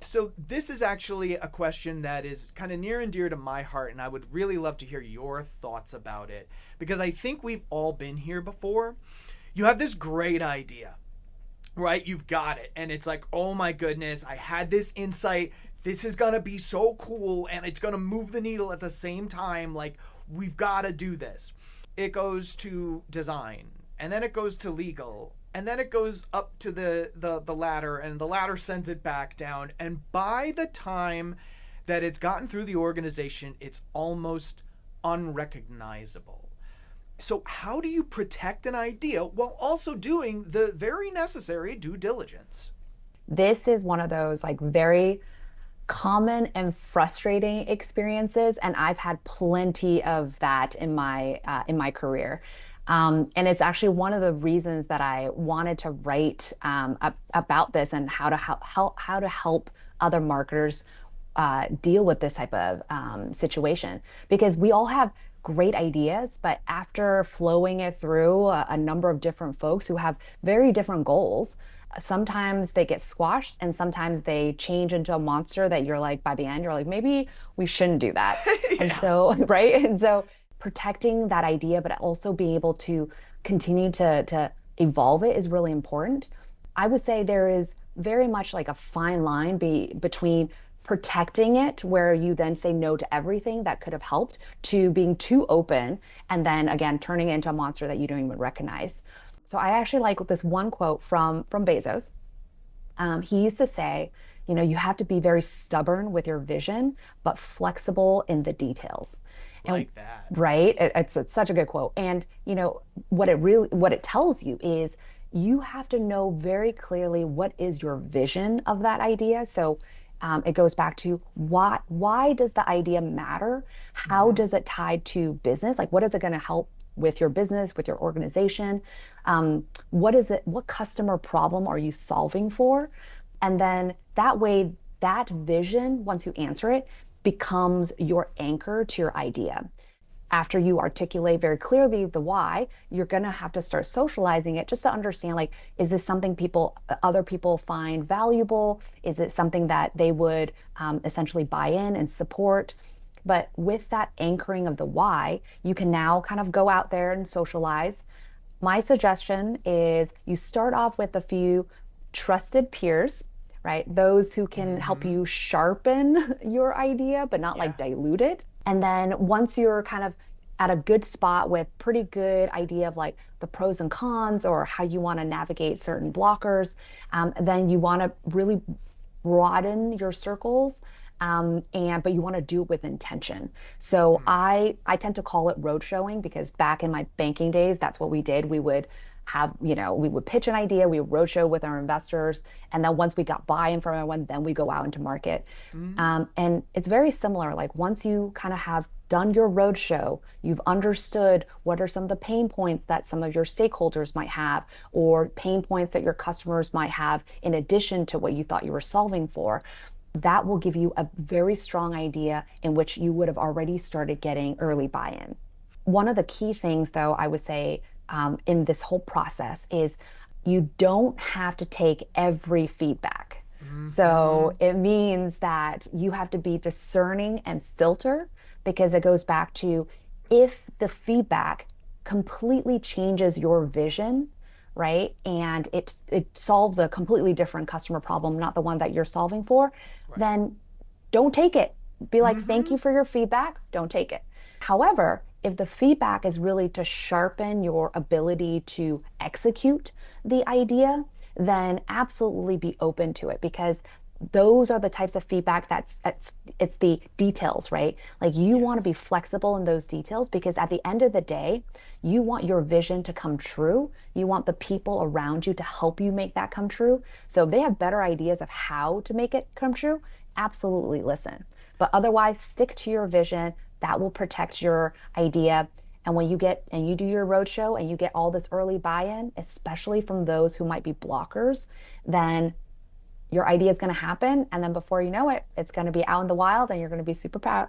So this is actually a question that is kind of near and dear to my heart, and I would really love to hear your thoughts about it because I think we've all been here before. You have this great idea, right? You've got it, and it's like, oh my goodness, I had this insight. This is gonna be so cool, and it's gonna move the needle at the same time. Like, we've got to do this. It goes to design, and then it goes to legal, and then it goes up to the ladder, and the ladder sends it back down. And by the time that it's gotten through the organization, it's almost unrecognizable. So how do you protect an idea while also doing the very necessary due diligence? This is one of those like very common and frustrating experiences, and I've had plenty of that in my career. And it's actually one of the reasons that I wanted to write about this and how to help other marketers deal with this type of situation, because we all have great ideas, but after flowing it through a number of different folks who have very different goals, sometimes they get squashed and sometimes they change into a monster that you're like, by the end, you're like, maybe we shouldn't do that. And Yeah. so, right? And so protecting that idea, but also being able to continue to evolve it is really important. I would say there is very much like a fine line between protecting it, where you then say no to everything that could have helped, to being too open and then again turning it into a monster that you don't even recognize. So I actually like this one quote from Bezos. He used to say, you know, you have to be very stubborn with your vision, but flexible in the details. And Like that. right, it's such a good quote. And you know what it tells you is you have to know very clearly what is your vision of that idea. So it goes back to why does the idea matter? How Mm-hmm. does it tie to business? Like, what is it going to help with your business, with your organization? What is it? What customer problem are you solving for? And then that way, that vision, once you answer it, becomes your anchor to your idea. After you articulate very clearly the why, you're going to have to start socializing it just to understand, like, is this something other people find valuable? Is it something that they would essentially buy in and support? But with that anchoring of the why, you can now kind of go out there and socialize. My suggestion is you start off with a few trusted peers, right? Those who can help Mm-hmm. you sharpen your idea, but not Yeah. like dilute it. And then once you're kind of at a good spot with pretty good idea of like the pros and cons or how you want to navigate certain blockers, then you want to really broaden your circles, and but you want to do it with intention. So Mm. I tend to call it road showing, because back in my banking days, that's what we did. We would have, you know, we would pitch an idea, we would roadshow with our investors, and then once we got buy-in from everyone, then we go out into market. Mm. And it's very similar. Like, once you kind of have done your roadshow, you've understood what are some of the pain points that some of your stakeholders might have, or pain points that your customers might have in addition to what you thought you were solving for. That will give you a very strong idea in which you would have already started getting early buy-in. One of the key things, though, I would say in this whole process is you don't have to take every feedback. Mm-hmm. So it means that you have to be discerning and filter, because it goes back to, if the feedback completely changes your vision, right? And it solves a completely different customer problem, not the one that you're solving for, Right. then don't take it. Be like, thank Mm-hmm. you for your feedback. Don't take it. However, if the feedback is really to sharpen your ability to execute the idea, then absolutely be open to it, because those are the types of feedback that's it's the details, right? Like, you want to be Yes. flexible in those details, because at the end of the day, you want your vision to come true. You want the people around you to help you make that come true. So if they have better ideas of how to make it come true, absolutely listen. But otherwise, stick to your vision. That will protect your idea. And when you get and you do your roadshow and you get all this early buy-in, especially from those who might be blockers, then your idea is going to happen. And then before you know it, it's going to be out in the wild and you're going to be super proud.